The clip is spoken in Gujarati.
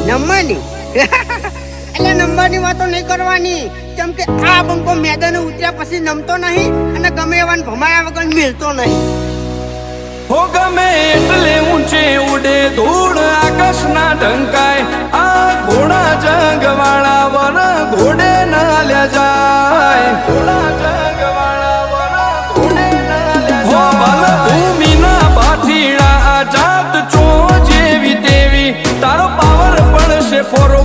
નંબરની એટલે નંબરની વાતો નહીં કરવાની, કેમ કે આ બંકો મેદાને ઉતર્યા પછી નમતો નહીં અને ગમે એવાને ભમાયા વગર મિલતો નહીં. હો ગમે એટલે ઊંચે ઉડે ધૂળ આકાશના ઢંકાય, આ ઘોડા જંગવાળા વર ઘોડે ના લે જાય, ઘોડા જંગવાળા વર ઘોડે ના લે જાય. હો બલ ભૂમિના પાઠીડા આ જાત ચો જેવી તેવી, તારો પાવર પડશે ફોરો